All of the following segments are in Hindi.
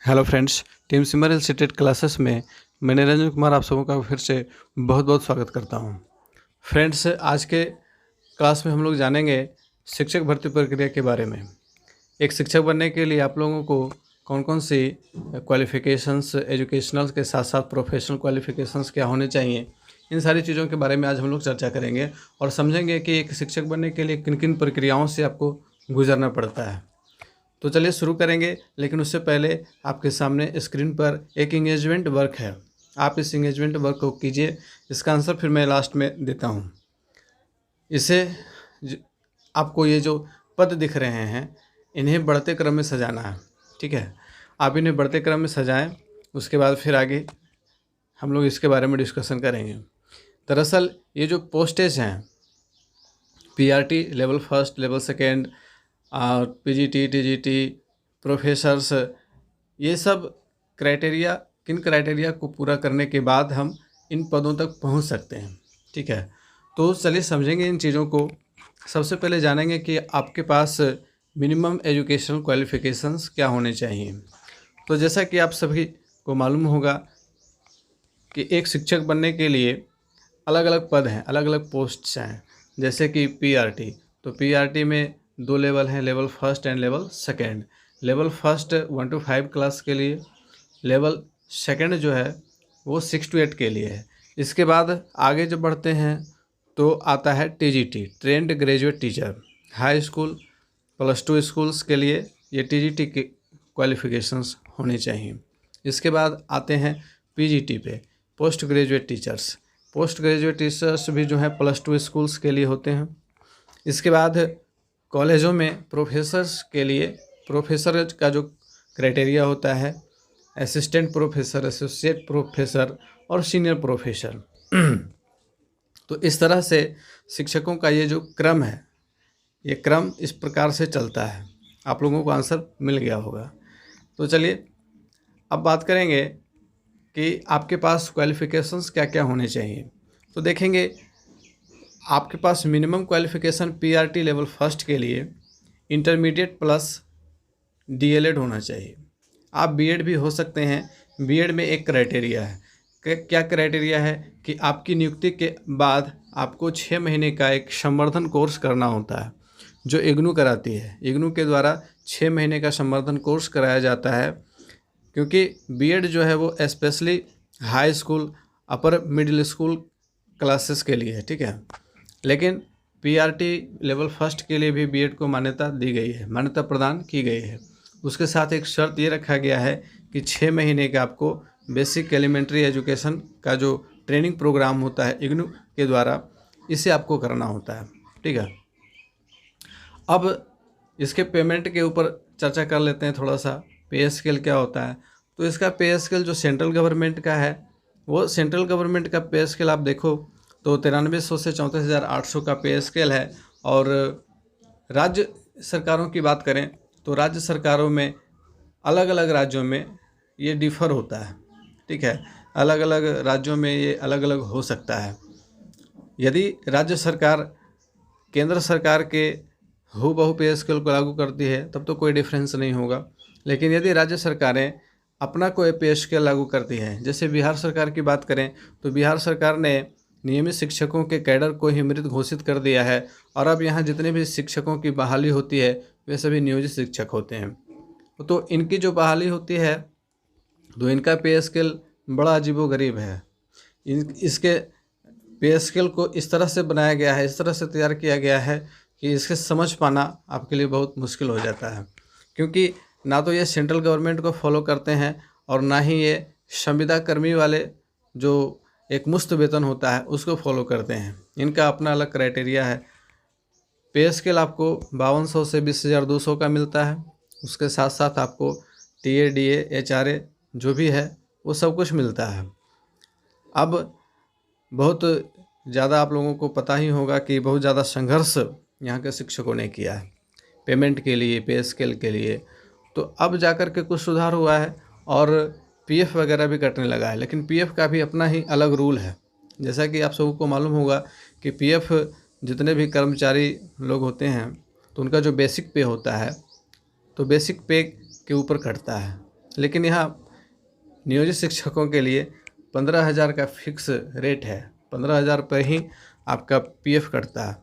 हेलो फ्रेंड्स, टीम सिमर रिलेटेड क्लासेस में मैं निरंजन कुमार आप सबों का फिर से बहुत बहुत स्वागत करता हूं। फ्रेंड्स, आज के क्लास में हम लोग जानेंगे शिक्षक भर्ती प्रक्रिया के बारे में। एक शिक्षक बनने के लिए आप लोगों को कौन कौन सी क्वालिफ़िकेशंस, एजुकेशनल के साथ साथ प्रोफेशनल क्वालिफ़िकेशंस क्या होने चाहिए, इन सारी चीज़ों के बारे में आज हम लोग चर्चा करेंगे और समझेंगे कि एक शिक्षक बनने के लिए किन किन प्रक्रियाओं से आपको गुजरना पड़ता है। तो चलिए शुरू करेंगे, लेकिन उससे पहले आपके सामने स्क्रीन पर एक इंगेजमेंट वर्क है। आप इस इंगेजमेंट वर्क को कीजिए। इसका आंसर फिर मैं लास्ट में देता हूँ। इसे आपको ये जो पद दिख रहे हैं, इन्हें बढ़ते क्रम में सजाना है। ठीक है, आप इन्हें बढ़ते क्रम में सजाएं। उसके बाद फिर आगे हम लोग इसके बारे में डिस्कशन करेंगे। दरअसल ये जो पोस्टेज हैं, PRT level first, level second, और पीजीटी, टीजीटी, प्रोफेसर्स, ये सब क्राइटेरिया, किन क्राइटेरिया को पूरा करने के बाद हम इन पदों तक पहुंच सकते हैं। ठीक है, तो चलिए समझेंगे इन चीज़ों को। सबसे पहले जानेंगे कि आपके पास मिनिमम एजुकेशनल क्वालिफ़िकेशंस क्या होने चाहिए। तो जैसा कि आप सभी को मालूम होगा कि एक शिक्षक बनने के लिए अलग अलग पद हैं, अलग अलग पोस्ट्स हैं। जैसे कि पीआरटी, तो पीआरटी में 2 लेवल हैं, level first and level second. Level first 1 to 5 class के लिए, लेवल सेकेंड जो है वो 6 to 8 के लिए है। इसके बाद आगे जब बढ़ते हैं तो आता है TGT, trained graduate teacher. High school, +2 schools के लिए ये टीजीटी के क्वालिफ़िकेशंस होने चाहिए। इसके बाद आते हैं पीजीटी पे, post graduate teachers. Post graduate teachers भी जो है +2 स्कूल्स के लिए होते हैं। इसके बाद कॉलेजों में प्रोफेसर्स के लिए, प्रोफेसर का जो क्राइटेरिया होता है, असिस्टेंट प्रोफेसर, एसोसिएट प्रोफेसर और सीनियर प्रोफेसर। तो इस तरह से शिक्षकों का ये जो क्रम है, ये क्रम इस प्रकार से चलता है। आप लोगों को आंसर मिल गया होगा। तो चलिए अब बात करेंगे कि आपके पास क्वालिफ़िकेशंस क्या क्या होने चाहिए। तो देखेंगे आपके पास minimum qualification PRT level first के लिए इंटरमीडिएट प्लस डीएलएड होना चाहिए। आप बीएड भी हो सकते हैं। बीएड में एक क्राइटेरिया है। क्या क्राइटेरिया है कि आपकी नियुक्ति के बाद आपको 6 महीने का एक संवर्धन कोर्स करना होता है, जो इग्नू कराती है। इग्नू के द्वारा 6 महीने का संवर्धन कोर्स कराया जाता है, क्योंकि बीएड जो है वो specially high school, upper middle school classes के लिए है। ठीक है, लेकिन पीआरटी लेवल फर्स्ट के लिए भी बीएड को मान्यता दी गई है, मान्यता प्रदान की गई है। उसके साथ एक शर्त ये रखा गया है कि 6 महीने का आपको बेसिक एलिमेंट्री एजुकेशन का जो ट्रेनिंग प्रोग्राम होता है इग्नू के द्वारा, इसे आपको करना होता है। ठीक है, अब इसके पेमेंट के ऊपर चर्चा कर लेते हैं थोड़ा सा। पे स्केल क्या होता है? तो इसका पे स्केल जो सेंट्रल गवर्नमेंट का है, वो सेंट्रल गवर्नमेंट का पे स्केल आप देखो तो 9300 से 34,800 का पे स्केल है। और राज्य सरकारों की बात करें तो राज्य सरकारों में, अलग अलग राज्यों में ये डिफ़र होता है। ठीक है, अलग अलग राज्यों में ये अलग अलग हो सकता है। यदि राज्य सरकार केंद्र सरकार के हूबहू पे स्केल को लागू करती है तब तो कोई डिफरेंस नहीं होगा, लेकिन यदि राज्य सरकारें अपना कोई पे स्केल लागू करती है, जैसे बिहार सरकार की बात करें तो बिहार सरकार ने नियमित शिक्षकों के कैडर को ही मृत घोषित कर दिया है, और अब यहाँ जितने भी शिक्षकों की बहाली होती है वे सभी नियोजित शिक्षक होते हैं। तो इनकी जो बहाली होती है तो इनका पे स्केल बड़ा अजीबोगरीब है। इसके पे स्केल को इस तरह से बनाया गया है, इस तरह से तैयार किया गया है कि इसके समझ पाना आपके लिए बहुत मुश्किल हो जाता है, क्योंकि ना तो ये सेंट्रल गवर्नमेंट को फॉलो करते हैं और ना ही ये संविदा कर्मी वाले जो एक मुफ्त वेतन होता है उसको फॉलो करते हैं। इनका अपना अलग क्राइटेरिया है। पे स्केल आपको 5200 से 20,200 का मिलता है। उसके साथ साथ आपको टीए, डीए, एचआरए जो भी है वो सब कुछ मिलता है। अब बहुत ज़्यादा आप लोगों को पता ही होगा कि बहुत ज़्यादा संघर्ष यहाँ के शिक्षकों ने किया है पेमेंट के लिए, पे स्केल के लिए। तो अब जाकर के कुछ सुधार हुआ है और पीएफ वगैरह भी कटने लगा है, लेकिन पीएफ का भी अपना ही अलग रूल है। जैसा कि आप सबको मालूम होगा कि पीएफ जितने भी कर्मचारी लोग होते हैं तो उनका जो बेसिक पे होता है, तो बेसिक पे के ऊपर कटता है। लेकिन यहाँ नियोजित शिक्षकों के लिए 15,000 का फिक्स रेट है। 15,000 पर ही आपका पीएफ कटता है।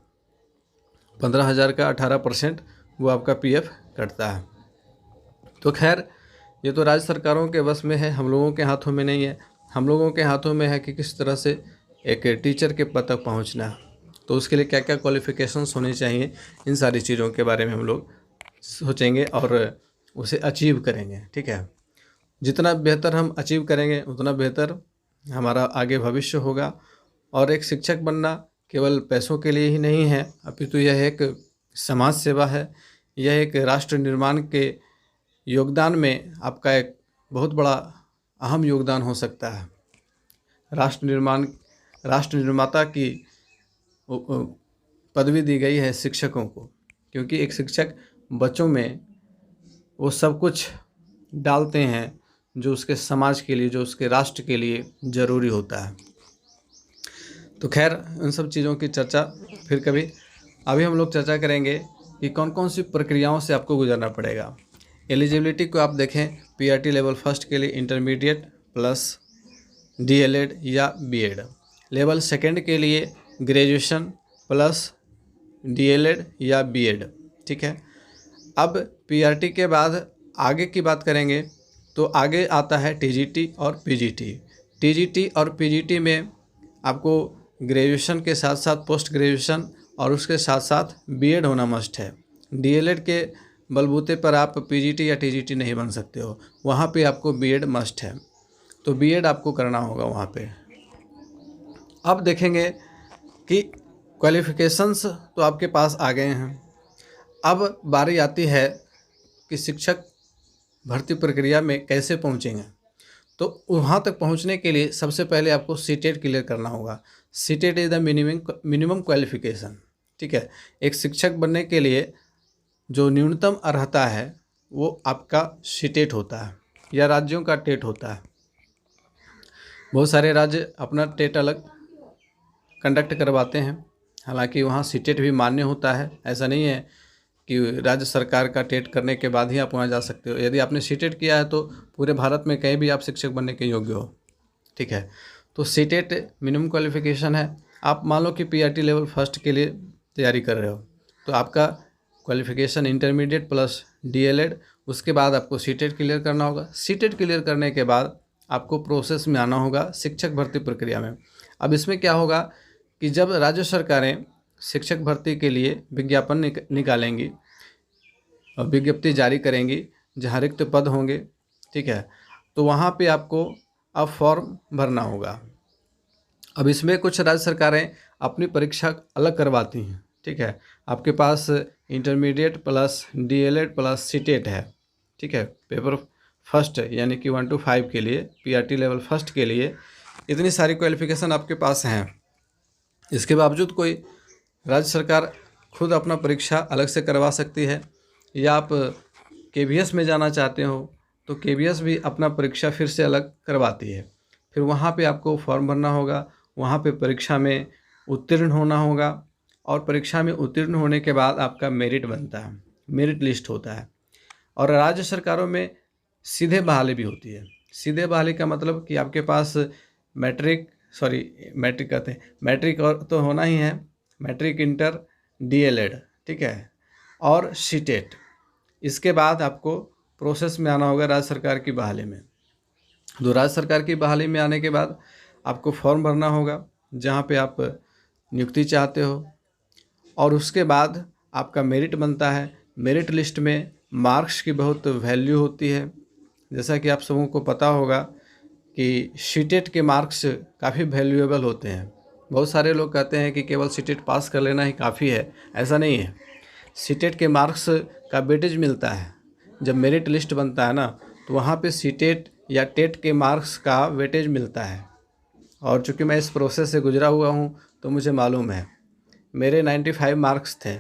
15,000 का 18% वो आपका पीएफ कटता है। तो खैर, ये तो राज्य सरकारों के बस में है, हम लोगों के हाथों में नहीं है। हम लोगों के हाथों में है कि किस तरह से एक टीचर के पद तक पहुंचना है। तो उसके लिए क्या क्या क्वालिफ़िकेशंस होनी चाहिए, इन सारी चीज़ों के बारे में हम लोग सोचेंगे और उसे अचीव करेंगे। ठीक है, जितना बेहतर हम अचीव करेंगे उतना बेहतर हमारा आगे भविष्य होगा। और एक शिक्षक बनना केवल पैसों के लिए ही नहीं है, अपितु यह एक समाज सेवा है। यह एक राष्ट्र निर्माण के योगदान में आपका एक बहुत बड़ा अहम योगदान हो सकता है। राष्ट्र निर्माता की पदवी दी गई है शिक्षकों को, क्योंकि एक शिक्षक बच्चों में वो सब कुछ डालते हैं जो उसके समाज के लिए, जो उसके राष्ट्र के लिए ज़रूरी होता है। तो खैर, उन सब चीज़ों की चर्चा फिर कभी। अभी हम लोग चर्चा करेंगे कि कौन कौन सी प्रक्रियाओं से आपको गुजरना पड़ेगा। एलिजिबिलिटी को आप देखें, पीआरटी लेवल फर्स्ट के लिए इंटरमीडिएट प्लस डीएलएड या बीएड, लेवल सेकंड के लिए ग्रेजुएशन प्लस डीएलएड या बीएड। ठीक है, अब पीआरटी के बाद आगे की बात करेंगे तो आगे आता है टीजीटी और पीजीटी। टीजीटी और पीजीटी में आपको ग्रेजुएशन के साथ साथ पोस्ट ग्रेजुएशन और उसके साथ साथ बीएड होना मस्ट है। डीएलएड के बलबूते पर आप पीजीटी या टीजीटी नहीं बन सकते हो, वहाँ पे आपको बीएड मस्ट है। तो बीएड आपको करना होगा वहाँ पे। अब देखेंगे कि क्वालिफ़िकेशंस तो आपके पास आ गए हैं। अब बारी आती है कि शिक्षक भर्ती प्रक्रिया में कैसे पहुँचेंगे। तो वहाँ तक पहुँचने के लिए सबसे पहले आपको सीटेट क्लियर करना होगा। CTET is the minimum qualification. ठीक है, एक शिक्षक बनने के लिए जो न्यूनतम अर्हता है वो आपका सीटेट होता है या राज्यों का टेट होता है। बहुत सारे राज्य अपना टेट अलग कंडक्ट करवाते हैं, हालांकि वहाँ सीटेट भी मान्य होता है। ऐसा नहीं है कि राज्य सरकार का टेट करने के बाद ही आप वहाँ जा सकते हो। यदि आपने सीटेट किया है तो पूरे भारत में कहीं भी आप शिक्षक बनने के योग्य हो। ठीक है, तो सीटेट मिनिमम क्वालिफ़िकेशन है। आप मान लो कि पीआरटी लेवल फर्स्ट के लिए तैयारी कर रहे हो, तो आपका क्वालिफ़िकेशन इंटरमीडिएट प्लस डीएलएड, उसके बाद आपको सीटेट क्लियर करना होगा। सीटेट क्लियर करने के बाद आपको प्रोसेस में आना होगा शिक्षक भर्ती प्रक्रिया में। अब इसमें क्या होगा कि जब राज्य सरकारें शिक्षक भर्ती के लिए विज्ञापन निकालेंगी और विज्ञप्ति जारी करेंगी जहाँ रिक्त पद होंगे, ठीक है, तो वहाँ पे आपको अब फॉर्म भरना होगा। अब इसमें कुछ राज्य सरकारें अपनी परीक्षा अलग करवाती हैं। ठीक है, आपके पास intermediate plus DElEd plus CTET है। ठीक है, पेपर फर्स्ट यानी कि 1 to 5 के लिए, पीआरटी लेवल फर्स्ट के लिए इतनी सारी क्वालिफ़िकेशन आपके पास हैं। इसके बावजूद कोई राज्य सरकार खुद अपना परीक्षा अलग से करवा सकती है, या आप केवीएस में जाना चाहते हो तो केवीएस भी अपना परीक्षा फिर से अलग करवाती है। फिर वहाँ पे आपको फॉर्म भरना होगा, वहाँ पे परीक्षा में उत्तीर्ण होना होगा, और परीक्षा में उत्तीर्ण होने के बाद आपका मेरिट बनता है, मेरिट लिस्ट होता है। और राज्य सरकारों में सीधे बहाली भी होती है। सीधे बहाली का मतलब कि आपके पास मैट्रिक और तो होना ही है, मैट्रिक, इंटर, डीएलएड, ठीक है, और सीटेट। इसके बाद आपको प्रोसेस में आना होगा राज्य सरकार की बहाली में। तो राज्य सरकार की बहाली में आने के बाद आपको फॉर्म भरना होगा जहाँ पे आप नियुक्ति चाहते हो, और उसके बाद आपका मेरिट बनता है। मेरिट लिस्ट में मार्क्स की बहुत वैल्यू होती है। जैसा कि आप सबों को पता होगा कि सीटेट के मार्क्स काफ़ी वैल्यूएबल होते हैं। बहुत सारे लोग कहते हैं कि केवल सीटेट पास कर लेना ही काफ़ी है, ऐसा नहीं है। सीटेट के मार्क्स का वेटेज मिलता है। जब मेरिट लिस्ट बनता है ना, तो वहाँ पे सीटेट या टेट के मार्क्स का वेटेज मिलता है। और चूँकि मैं इस प्रोसेस से गुजरा हुआ हूँ तो मुझे मालूम है। मेरे 95 मार्क्स थे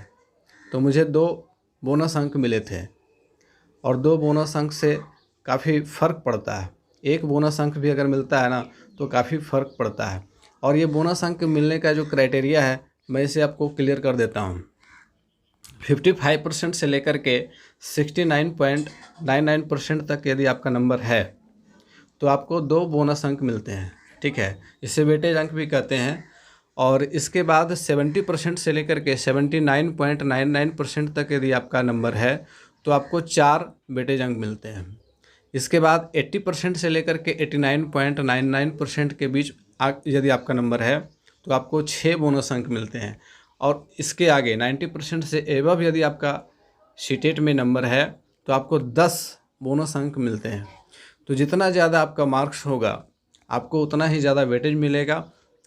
तो मुझे 2 बोनस अंक मिले थे, और 2 बोनस अंक से काफ़ी फ़र्क पड़ता है। एक बोनस अंक भी अगर मिलता है ना तो काफ़ी फ़र्क पड़ता है। और ये बोनस अंक मिलने का जो क्राइटेरिया है, मैं इसे आपको क्लियर कर देता हूँ। 55% से लेकर के 69.99% तक यदि आपका नंबर है तो आपको 2 बोनस अंक मिलते हैं, ठीक है। इसे वेटेज अंक भी कहते हैं। और इसके बाद 70% से लेकर के 79.99% तक यदि आपका नंबर है तो आपको 4 वेटेज अंक मिलते हैं। इसके बाद 80% से लेकर के 89.99% के बीच यदि आपका नंबर है तो आपको 6 बोनस अंक मिलते हैं। और इसके आगे 90% से एबव यदि आपका सीटेट में नंबर है तो आपको 10 बोनस अंक मिलते हैं। तो जितना ज़्यादा आपका मार्क्स होगा आपको उतना ही ज़्यादा वेटेज मिलेगा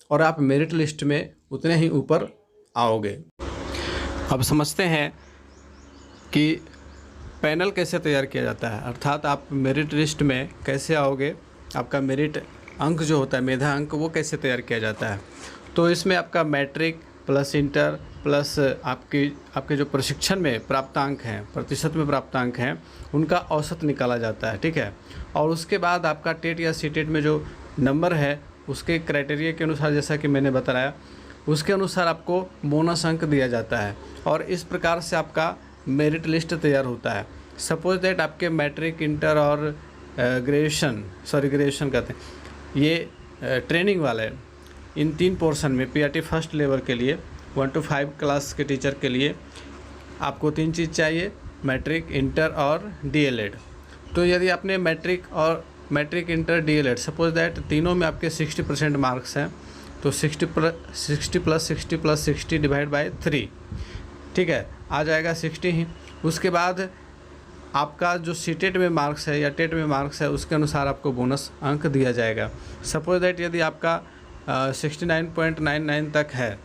और आप मेरिट लिस्ट में उतने ही ऊपर आओगे। अब समझते हैं कि पैनल कैसे तैयार किया जाता है, अर्थात आप मेरिट लिस्ट में कैसे आओगे, आपका मेरिट अंक जो होता है, मेधा अंक, वो कैसे तैयार किया जाता है। तो इसमें आपका मैट्रिक प्लस इंटर प्लस आपके जो प्रशिक्षण में प्राप्तांक हैं, प्रतिशत में प्राप्तांक हैं, उनका औसत निकाला जाता है, ठीक है। और उसके बाद आपका टेट या सीटेट में जो नंबर है उसके क्राइटेरिया के अनुसार, जैसा कि मैंने बताया, उसके अनुसार आपको बोनस अंक दिया जाता है और इस प्रकार से आपका मेरिट लिस्ट तैयार होता है। सपोज दैट आपके मैट्रिक, इंटर और ग्रेजुएशन कहते हैं, ये ट्रेनिंग वाले, इन 3 पोर्शन में पीआरटी फर्स्ट लेवल के लिए 1 to 5 क्लास के टीचर के लिए आपको 3 चीज़ चाहिए, मैट्रिक, इंटर और डीएलएड। तो यदि आपने matric inter DElEd, suppose that तीनों में आपके 60% मार्क्स हैं तो 60 + 60 डिवाइड बाय 3, ठीक है, आ जाएगा 60 ही। उसके बाद आपका जो सीटेट में मार्क्स है या टेट में मार्क्स है उसके अनुसार आपको बोनस अंक दिया जाएगा। सपोज दैट यदि आपका 69.99 तक है,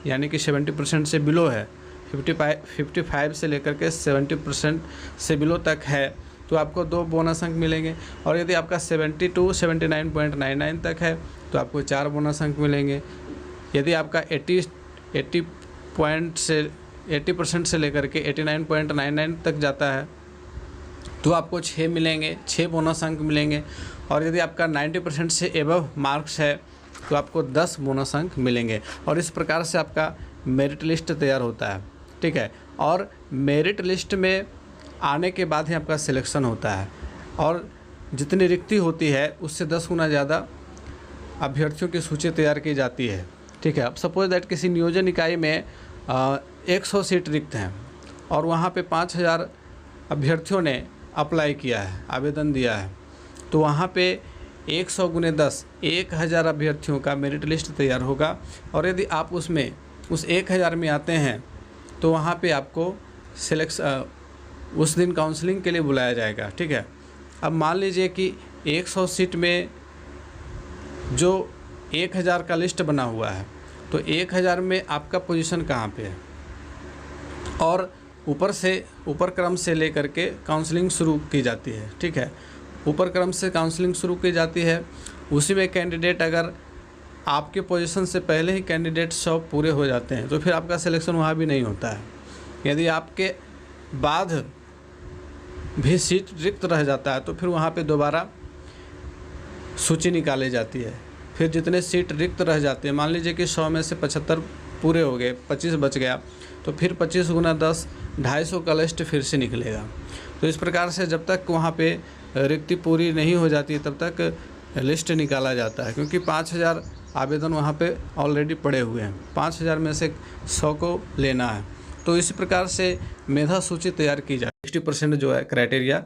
यानी कि 70% से बिलो है, 55 से लेकर के 70% से बिलो तक है तो आपको 2 बोनस अंक मिलेंगे। और यदि आपका 70 to 79.99 तक है तो आपको 4 बोनस अंक मिलेंगे। यदि आपका 80% से लेकर के 89.99 तक जाता है तो आपको 6 मिलेंगे, 6 बोनस अंक मिलेंगे। और यदि आपका 90% से एबव मार्क्स है तो आपको 10 बोनस अंक मिलेंगे। और इस प्रकार से आपका मेरिट लिस्ट तैयार होता है, ठीक है। और मेरिट लिस्ट में आने के बाद ही आपका सिलेक्शन होता है और जितनी रिक्ति होती है उससे 10 गुना ज़्यादा अभ्यर्थियों की सूची तैयार की जाती है, ठीक है। अब सपोज दैट किसी नियोजन इकाई में 100 सीट रिक्त हैं और वहाँ पे 5000 अभ्यर्थियों ने अप्लाई किया है, आवेदन दिया है, तो वहाँ पे 100 × 10 1000 अभ्यर्थियों का मेरिट लिस्ट तैयार होगा। और यदि आप उस 1000 में आते हैं तो वहाँ पे आपको उस दिन काउंसलिंग के लिए बुलाया जाएगा, ठीक है। अब मान लीजिए कि 100 सीट में जो 1000 का लिस्ट बना हुआ है तो 1000 में आपका पोजीशन कहाँ पे है, और ऊपर क्रम से लेकर के काउंसलिंग शुरू की जाती है, ठीक है। ऊपर क्रम से काउंसलिंग शुरू की जाती है, उसी में कैंडिडेट, अगर आपके पोजीशन से पहले ही कैंडिडेट 100 पूरे हो जाते हैं तो फिर आपका सिलेक्शन वहाँ भी नहीं होता है। यदि आपके बाद भी सीट रिक्त रह जाता है तो फिर वहाँ पे दोबारा सूची निकाली जाती है। फिर जितने सीट रिक्त रह जाते हैं, मान लीजिए कि 100 में से 75 पूरे हो गए, 25 बच गया, तो फिर 25 × 10 250 का लिस्ट फिर से निकलेगा। तो इस प्रकार से जब तक वहाँ पे रिक्ति पूरी नहीं हो जाती तब तक लिस्ट निकाला जाता है, क्योंकि 5000 आवेदन वहाँ पे ऑलरेडी पड़े हुए हैं, 5000 में से 100 को लेना है। तो इसी प्रकार से मेधा सूची तैयार की जाए। 60% जो है क्राइटेरिया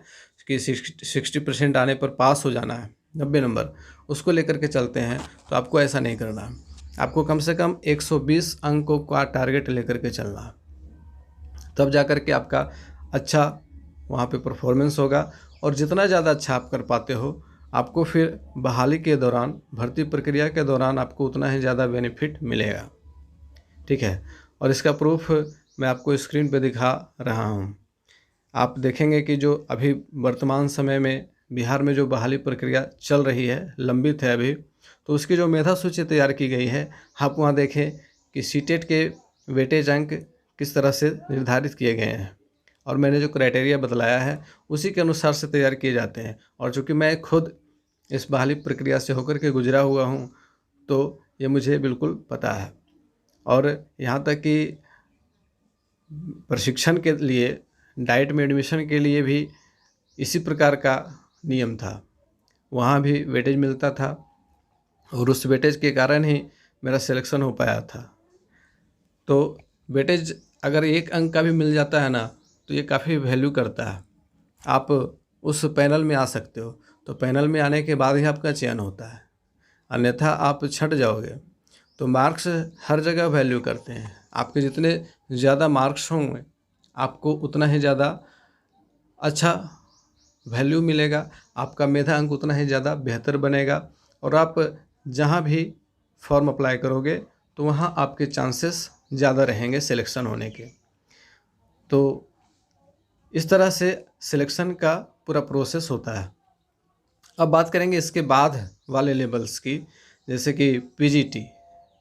कि 60% आने पर पास हो जाना है, 90 नंबर, उसको लेकर के चलते हैं। तो आपको ऐसा नहीं करना है, आपको कम से कम 120 अंकों का टारगेट लेकर के चलना है, तब जा कर के आपका अच्छा वहाँ पे परफॉर्मेंस होगा। और जितना ज़्यादा अच्छा आप कर पाते हो आपको फिर बहाली के दौरान, भर्ती प्रक्रिया के दौरान आपको उतना ही ज़्यादा बेनिफिट मिलेगा, ठीक है। और इसका प्रूफ मैं आपको स्क्रीन पे दिखा रहा हूँ। आप देखेंगे कि जो अभी वर्तमान समय में बिहार में जो बहाली प्रक्रिया चल रही है, लंबित है अभी, तो उसकी जो मेधा सूची तैयार की गई है, आप वहाँ देखें कि सीटेट के वेटेज अंक किस तरह से निर्धारित किए गए हैं और मैंने जो क्राइटेरिया बतलाया है उसी के अनुसार से तैयार किए जाते हैं। और चूँकि मैं खुद इस बहाली प्रक्रिया से होकर के गुजरा हुआ हूँ तो ये मुझे बिल्कुल पता है। और यहाँ तक कि प्रशिक्षण के लिए डाइट में एडमिशन के लिए भी इसी प्रकार का नियम था। वहाँ भी वेटेज मिलता था और उस वेटेज के कारण ही मेरा सिलेक्शन हो पाया था। तो वेटेज अगर एक अंक का भी मिल जाता है ना, तो ये काफ़ी वैल्यू करता है। आप उस पैनल में आ सकते हो, तो पैनल में आने के बाद ही आपका चयन होता है, अन्यथा आप छट जाओगे। तो मार्क्स हर जगह वैल्यू करते हैं। आपके जितने ज़्यादा मार्क्स होंगे, आपको उतना ही ज़्यादा अच्छा वैल्यू मिलेगा, आपका मेधा अंक उतना ही ज़्यादा बेहतर बनेगा और आप जहाँ भी फॉर्म अप्लाई करोगे तो वहाँ आपके चांसेस ज़्यादा रहेंगे सिलेक्शन होने के। तो इस तरह से सिलेक्शन का पूरा प्रोसेस होता है। अब बात करेंगे इसके बाद वाले लेवल्स की, जैसे कि पीजीटी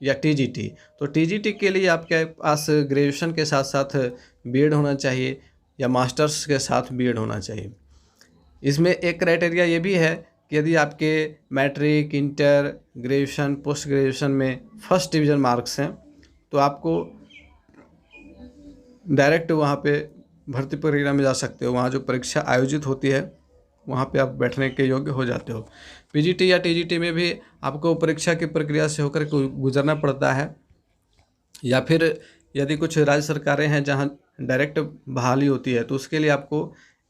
या टीजीटी। तो टीजीटी के लिए आपके पास ग्रेजुएशन के साथ साथ बीएड होना चाहिए या मास्टर्स के साथ बीएड होना चाहिए। इसमें एक क्राइटेरिया ये भी है कि यदि आपके matric, inter, graduation, post graduation में फर्स्ट डिवीज़न मार्क्स हैं तो आपको डायरेक्ट वहाँ पे भर्ती प्रक्रिया में जा सकते हो। वहाँ जो परीक्षा आयोजित होती है वहाँ पे आप बैठने के योग्य हो जाते हो। पीजीटी या टीजीटी में भी आपको परीक्षा की प्रक्रिया से होकर गुजरना पड़ता है, या फिर यदि कुछ राज्य सरकारें हैं जहाँ डायरेक्ट बहाली होती है तो उसके लिए आपको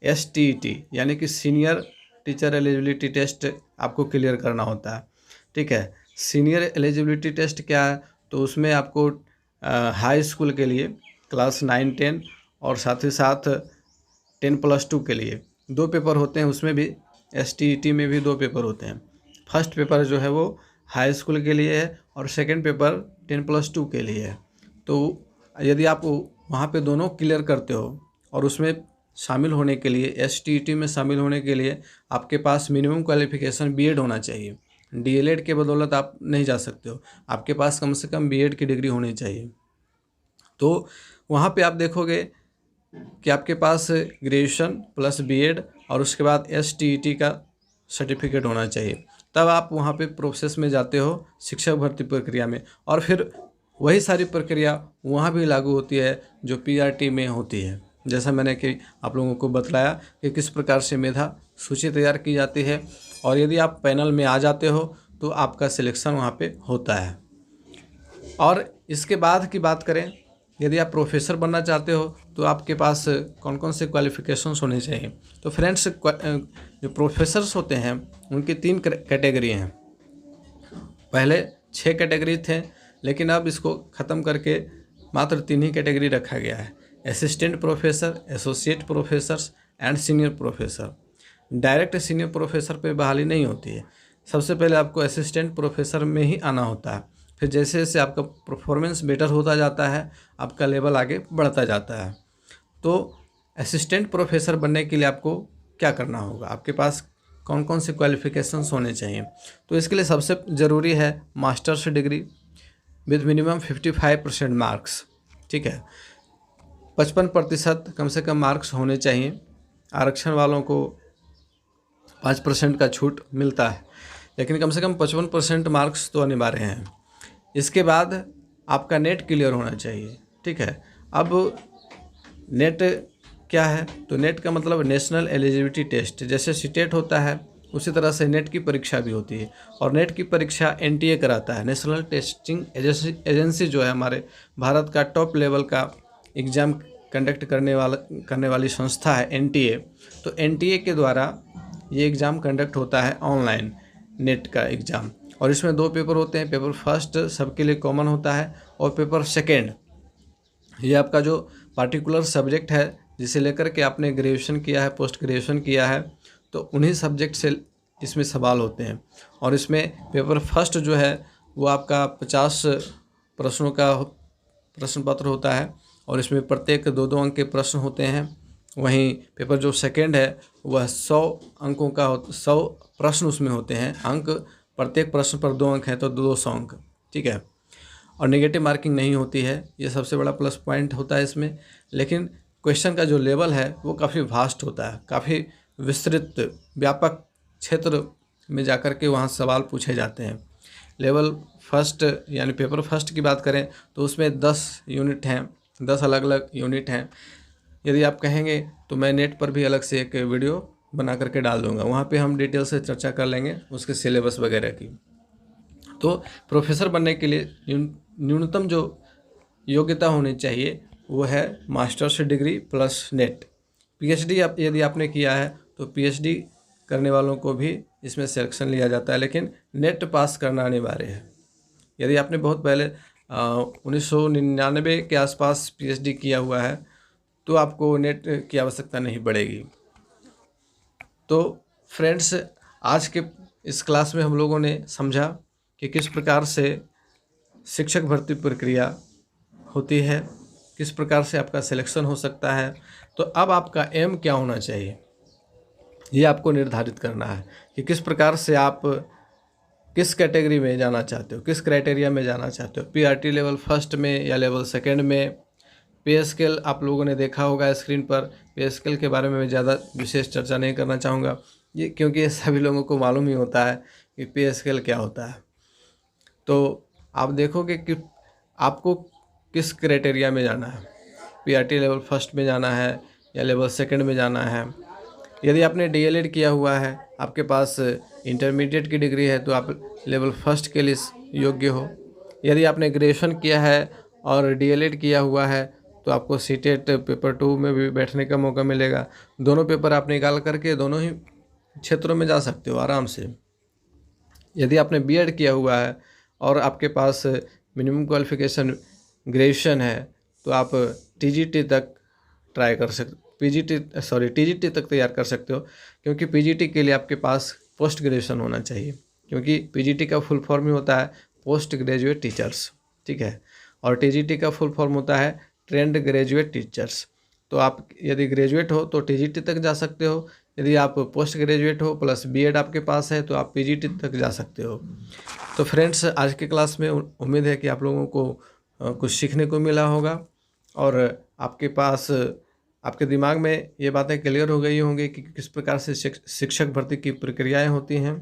STET यानी कि सीनियर टीचर एलिजिबिलिटी टेस्ट आपको क्लियर करना होता है। ठीक है, सीनियर एलिजिबिलिटी टेस्ट क्या है? तो उसमें आपको हाई स्कूल के लिए क्लास 9, 10 और साथ ही साथ 10+2 के लिए 2 पेपर होते हैं। उसमें भी STET में भी 2 पेपर होते हैं। फर्स्ट पेपर जो है वो हाई स्कूल के लिए है और सेकंड पेपर 10+2 के लिए है। तो यदि आप वहाँ पे दोनों क्लियर करते हो और उसमें शामिल होने के लिए, STET में शामिल होने के लिए आपके पास मिनिमम क्वालिफिकेशन बीएड होना चाहिए। DLED के बदौलत आप नहीं जा सकते हो, आपके पास कम से कम बीएड की डिग्री होनी चाहिए। तो वहाँ पे आप देखोगे कि आपके पास ग्रेजुएशन प्लस बीएड और उसके बाद STET का सर्टिफिकेट होना चाहिए, तब आप वहाँ पे प्रोसेस में जाते हो शिक्षक भर्ती प्रक्रिया में। और फिर वही सारी प्रक्रिया वहाँ भी लागू होती है जो PRT में होती है। जैसा मैंने कि आप लोगों को बतलाया कि किस प्रकार से मेधा सूची तैयार की जाती है, और यदि आप पैनल में आ जाते हो तो आपका सिलेक्शन वहाँ पे होता है। और इसके बाद की बात करें, यदि आप प्रोफेसर बनना चाहते हो तो आपके पास कौन कौन से क्वालिफिकेशंस होने चाहिए। तो फ्रेंड्स, जो प्रोफेसर्स होते हैं उनकी 3 कैटेगरी हैं। पहले 6 कैटेगरी थे, लेकिन अब इसको ख़त्म करके मात्र 3 ही कैटेगरी रखा गया है: assistant professor, associate professors and senior professor. Direct senior professor पे बहाली नहीं होती है। सबसे पहले आपको असिस्टेंट प्रोफेसर में ही आना होता है। फिर जैसे जैसे आपका परफॉर्मेंस बेटर होता जाता है, आपका लेवल आगे बढ़ता जाता है। तो असिस्टेंट प्रोफेसर बनने के लिए आपको क्या करना होगा, आपके पास कौन कौन से क्वालिफिकेशंस होने चाहिए। तो इसके लिए सबसे ज़रूरी है masters degree with minimum 55% marks. ठीक है, 55% कम से कम मार्क्स होने चाहिए। आरक्षण वालों को 5% का छूट मिलता है, लेकिन कम से कम 55% मार्क्स तो अनिवार्य हैं। इसके बाद आपका नेट क्लियर होना चाहिए। ठीक है, अब नेट क्या है? तो नेट का मतलब नेशनल एलिजिबिलिटी टेस्ट। जैसे सीटेट होता है उसी तरह से नेट की परीक्षा भी होती है, और नेट की परीक्षा NTA कराता है, नेशनल टेस्टिंग एजेंसी जो है हमारे भारत का टॉप लेवल का एग्ज़ाम कंडक्ट करने वाली संस्था है NTA। तो NTA के द्वारा ये एग्ज़ाम कंडक्ट होता है ऑनलाइन, नेट का एग्ज़ाम। और इसमें 2 पेपर होते हैं। पेपर फर्स्ट सबके लिए कॉमन होता है, और पेपर सेकेंड ये आपका जो पार्टिकुलर सब्जेक्ट है जिसे लेकर के आपने ग्रेजुएशन किया है, पोस्ट ग्रेजुएशन किया है, तो उन्हीं सब्जेक्ट से इसमें सवाल होते हैं। और इसमें पेपर फर्स्ट जो है वो आपका 50 प्रश्नों का प्रश्न पत्र होता है, और इसमें प्रत्येक 2-2 अंक के प्रश्न होते हैं। वहीं पेपर जो सेकेंड है वह 100 अंकों का 100 प्रश्न उसमें होते हैं। अंक प्रत्येक प्रश्न पर 2 अंक हैं तो 200 अंक। ठीक है, और नेगेटिव मार्किंग नहीं होती है, ये सबसे बड़ा प्लस पॉइंट होता है इसमें। लेकिन क्वेश्चन का जो लेवल है वो काफ़ी वास्ट होता है, काफ़ी विस्तृत व्यापक क्षेत्र में जाकर के वहाँ सवाल पूछे जाते हैं। लेवल फर्स्ट यानी पेपर फर्स्ट की बात करें तो उसमें 10 यूनिट हैं, 10 अलग अलग यूनिट हैं। यदि आप कहेंगे तो मैं नेट पर भी अलग से एक वीडियो बना करके डाल दूंगा, वहाँ पे हम डिटेल से चर्चा कर लेंगे उसके सिलेबस वगैरह की। तो प्रोफेसर बनने के लिए न्यूनतम जो योग्यता होनी चाहिए वो है masters degree plus net. PhD यदि आपने किया है तो पीएचडी करने वालों को भी इसमें सिलेक्शन लिया जाता है, लेकिन नेट पास करना अनिवार्य है। यदि आपने बहुत पहले 1999 के आसपास पीएचडी किया हुआ है तो आपको नेट की आवश्यकता नहीं पड़ेगी। तो फ्रेंड्स, आज के इस क्लास में हम लोगों ने समझा कि किस प्रकार से शिक्षक भर्ती प्रक्रिया होती है, किस प्रकार से आपका सिलेक्शन हो सकता है। तो अब आपका एम क्या होना चाहिए ये आपको निर्धारित करना है कि किस प्रकार से आप किस कैटेगरी में जाना चाहते हो, किस क्राइटेरिया में जाना चाहते हो, पीआरटी लेवल फर्स्ट में या लेवल सेकंड में। पे स्केल आप लोगों ने देखा होगा स्क्रीन पर, पे स्केल के बारे में मैं ज़्यादा विशेष चर्चा नहीं करना चाहूँगा ये, क्योंकि ये सभी लोगों को मालूम ही होता है कि पे स्केल क्या होता है। तो आप देखोगे कि आपको किस क्राइटेरिया में जाना है, पीआरटी लेवल फर्स्ट में जाना है या लेवल सेकंड में जाना है। यदि आपने डीएलएड किया हुआ है, आपके पास इंटरमीडिएट की डिग्री है, तो आप लेवल फर्स्ट के लिए योग्य हो। यदि आपने ग्रेजुएशन किया है और डीएलएड किया हुआ है तो आपको सीटेट पेपर 2 में भी बैठने का मौका मिलेगा। दोनों पेपर आप निकाल करके दोनों ही क्षेत्रों में जा सकते हो आराम से। यदि आपने बीएड किया हुआ है और आपके पास मिनिमम क्वालिफिकेशन ग्रेजुएशन है तो आप टीजीटी तक ट्राई कर सकते, टीजीटी तक तैयार कर सकते हो, क्योंकि पीजीटी के लिए आपके पास पोस्ट ग्रेजुएशन होना चाहिए, क्योंकि पीजीटी का फुल फॉर्म ही होता है पोस्ट ग्रेजुएट टीचर्स, ठीक है। और टीजीटी का फुल फॉर्म होता है ट्रेंड ग्रेजुएट टीचर्स। तो आप यदि ग्रेजुएट हो तो टीजीटी तक जा सकते हो, यदि आप पोस्ट ग्रेजुएट हो प्लस बीएड आपके पास है तो आप पीजीटी तक जा सकते हो। तो फ्रेंड्स, आज के क्लास में उम्मीद है कि आप लोगों को कुछ सीखने को मिला होगा और आपके पास आपके दिमाग में ये बातें क्लियर हो गई होंगी कि किस प्रकार से शिक्षक भर्ती की प्रक्रियाएं होती हैं,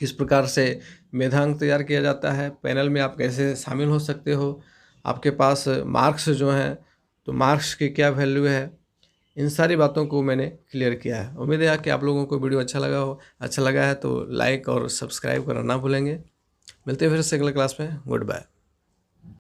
किस प्रकार से मेधांक तैयार किया जाता है, पैनल में आप कैसे शामिल हो सकते हो, आपके पास मार्क्स जो हैं तो मार्क्स की क्या वैल्यू है। इन सारी बातों को मैंने क्लियर किया है। उम्मीद है कि आप लोगों को वीडियो अच्छा लगा है तो लाइक और सब्सक्राइब करना ना भूलेंगे। मिलते हैं फिर से अगले क्लास में। Good bye.